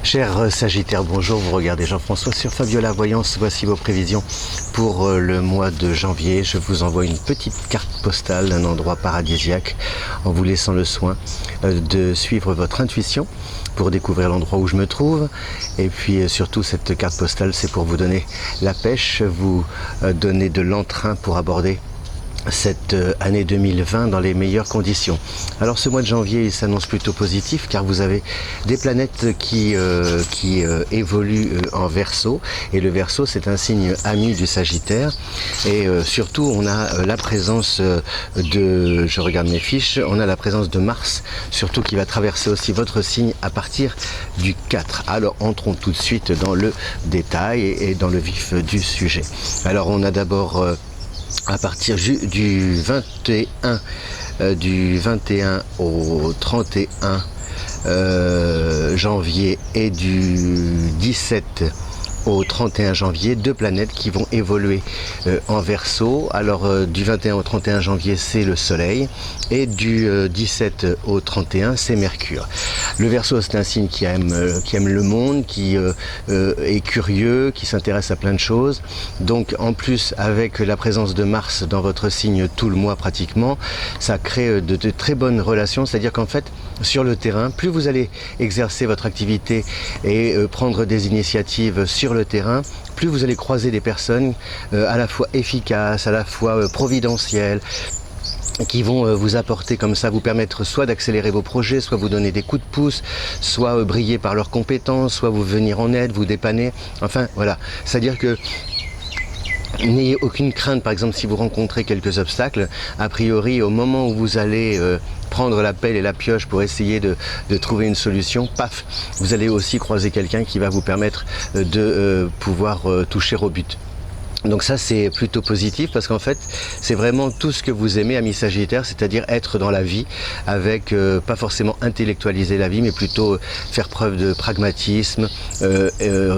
Cher Sagittaire, bonjour, vous regardez Jean-François sur Fabiola Voyance, voici vos prévisions pour le mois de janvier. Je vous envoie une petite carte postale d'un endroit paradisiaque en vous laissant le soin de suivre votre intuition pour découvrir l'endroit où je me trouve. Et puis surtout, cette carte postale, c'est pour vous donner la pêche, vous donner de l'entrain pour aborder cette année 2020 dans les meilleures conditions. Alors ce mois de janvier il s'annonce plutôt positif car vous avez des planètes qui évoluent en Verseau, et le Verseau c'est un signe ami du Sagittaire, et surtout on a la présence je regarde mes fiches, on a la présence de Mars surtout qui va traverser aussi votre signe à partir du 4. Alors entrons tout de suite dans le détail et dans le vif du sujet. Alors on a d'abord à partir du 21 au 31 janvier et du 17 au 31 janvier, deux planètes qui vont évoluer en Verseau. Alors du 21 au 31 janvier c'est le Soleil, et du 17 au 31 c'est Mercure. Le Verseau c'est un signe qui aime le monde, qui est curieux, qui s'intéresse à plein de choses. Donc en plus avec la présence de Mars dans votre signe tout le mois pratiquement, ça crée de très bonnes relations. C'est-à-dire qu'en fait sur le terrain, plus vous allez exercer votre activité et prendre des initiatives sur le terrain, plus vous allez croiser des personnes à la fois efficaces, à la fois providentielles, qui vont vous apporter comme ça, vous permettre soit d'accélérer vos projets, soit vous donner des coups de pouce, soit briller par leurs compétences, soit vous venir en aide, vous dépanner. Enfin voilà, c'est-à-dire que n'ayez aucune crainte. Par exemple, si vous rencontrez quelques obstacles, a priori au moment où vous allez prendre la pelle et la pioche pour essayer de trouver une solution, paf, vous allez aussi croiser quelqu'un qui va vous permettre de pouvoir toucher au but. Donc ça c'est plutôt positif parce qu'en fait c'est vraiment tout ce que vous aimez, ami Sagittaire, c'est-à-dire être dans la vie avec pas forcément intellectualiser la vie mais plutôt faire preuve de pragmatisme,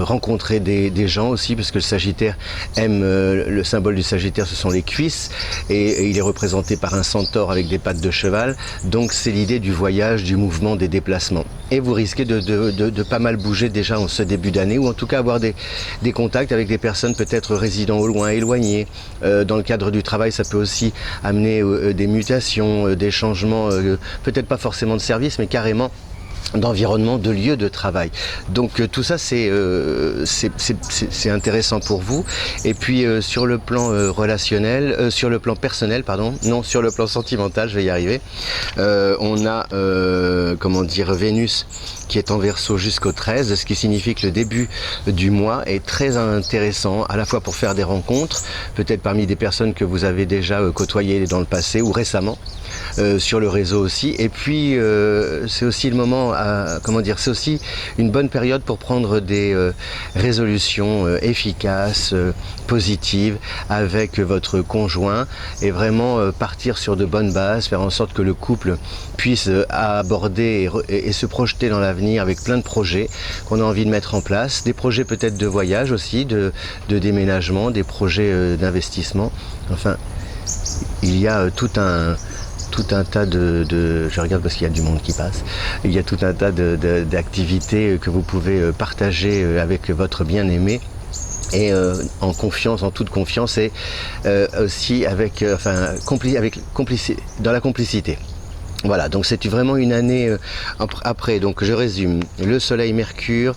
rencontrer des gens aussi, parce que le Sagittaire aime, le symbole du Sagittaire ce sont les cuisses, et il est représenté par un centaure avec des pattes de cheval, donc c'est l'idée du voyage, du mouvement, des déplacements. Et vous risquez de pas mal bouger déjà en ce début d'année, ou en tout cas avoir des contacts avec des personnes peut-être résidant au loin, éloignées. Dans le cadre du travail, ça peut aussi amener des mutations, des changements, peut-être pas forcément de service, mais carrément d'environnement, de lieu de travail. Donc tout ça c'est intéressant pour vous. Et puis sur le plan relationnel, sur le plan personnel, pardon, non, sur le plan sentimental, je vais y arriver, on a comment dire, Vénus qui est en Verseau jusqu'au 13, ce qui signifie que le début du mois est très intéressant, à la fois pour faire des rencontres, peut-être parmi des personnes que vous avez déjà côtoyées dans le passé ou récemment, sur le réseau aussi. Et puis c'est aussi le moment, comment dire, c'est aussi une bonne période pour prendre des résolutions efficaces, positives avec votre conjoint, et vraiment partir sur de bonnes bases, faire en sorte que le couple puisse aborder et se projeter dans l'avenir avec plein de projets qu'on a envie de mettre en place, des projets peut-être de voyage aussi, de déménagement, des projets d'investissement. Enfin, il y a tout un tas je regarde parce qu'il y a du monde qui passe, il y a tout un tas d'activités que vous pouvez partager avec votre bien-aimé, et en confiance, en toute confiance, et aussi avec, dans la complicité. Voilà, donc c'est vraiment une année après. Donc je résume, le Soleil Mercure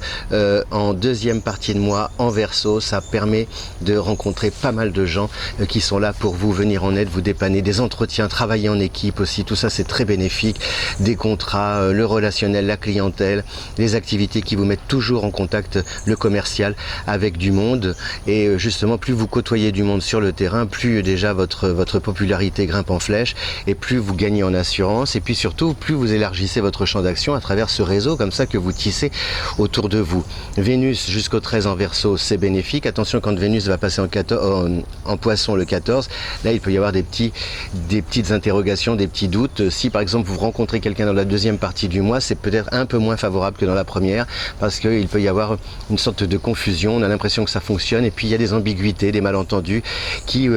en deuxième partie de mois en Verseau, ça permet de rencontrer pas mal de gens qui sont là pour vous venir en aide, vous dépanner, des entretiens, travailler en équipe aussi, tout ça c'est très bénéfique, des contrats, le relationnel, la clientèle, les activités qui vous mettent toujours en contact, le commercial, avec du monde. Et justement, plus vous côtoyez du monde sur le terrain, plus déjà votre popularité grimpe en flèche, et plus vous gagnez en assurance. Et puis surtout, plus vous élargissez votre champ d'action à travers ce réseau comme ça que vous tissez autour de vous. Vénus jusqu'au 13 en Verseau, c'est bénéfique. Attention, quand Vénus va passer en Poisson le 14, là il peut y avoir des petites interrogations, des petits doutes. Si par exemple vous rencontrez quelqu'un dans la deuxième partie du mois, c'est peut-être un peu moins favorable que dans la première, parce qu'il peut y avoir une sorte de confusion, on a l'impression que ça fonctionne, et puis il y a des ambiguïtés, des malentendus qui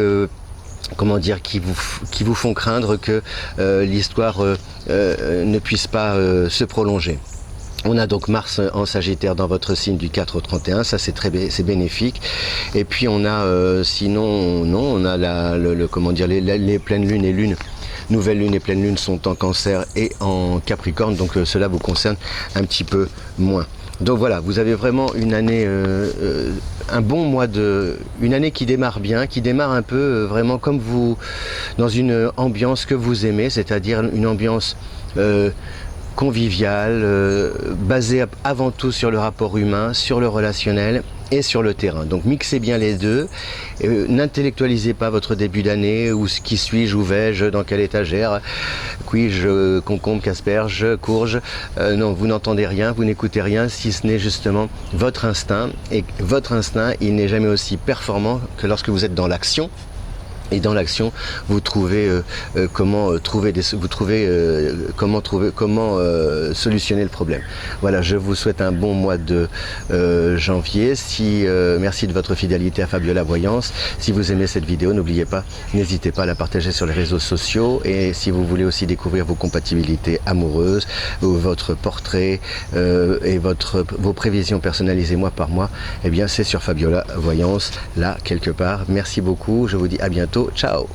comment dire, qui vous font craindre que l'histoire ne puisse pas se prolonger. On a donc Mars en Sagittaire dans votre signe du 4 au 31, ça c'est bénéfique. Et puis on a sinon non, on a comment dire les pleines lunes et lunes. Nouvelle lune et pleine lune sont en Cancer et en Capricorne, donc cela vous concerne un petit peu moins. Donc voilà, vous avez vraiment une année, un bon mois une année qui démarre bien, qui démarre un peu vraiment comme vous, dans une ambiance que vous aimez, c'est-à-dire une ambiance conviviale, basée avant tout sur le rapport humain, sur le relationnel et sur le terrain. Donc mixez bien les deux, n'intellectualisez pas votre début d'année, ou qui suis-je, où vais-je, dans quelle étagère, puis-je concombre, casperge, courge, non, vous n'entendez rien, vous n'écoutez rien, si ce n'est justement votre instinct, et votre instinct, il n'est jamais aussi performant que lorsque vous êtes dans l'action. Et dans l'action, vous trouvez comment solutionner le problème. Voilà, je vous souhaite un bon mois de janvier. Merci de votre fidélité à Fabiola Voyance. Si vous aimez cette vidéo, n'oubliez pas, n'hésitez pas à la partager sur les réseaux sociaux. Et si vous voulez aussi découvrir vos compatibilités amoureuses, votre portrait et vos prévisions personnalisées mois par mois, eh bien c'est sur Fabiola Voyance, là quelque part. Merci beaucoup, je vous dis à bientôt. Ciao.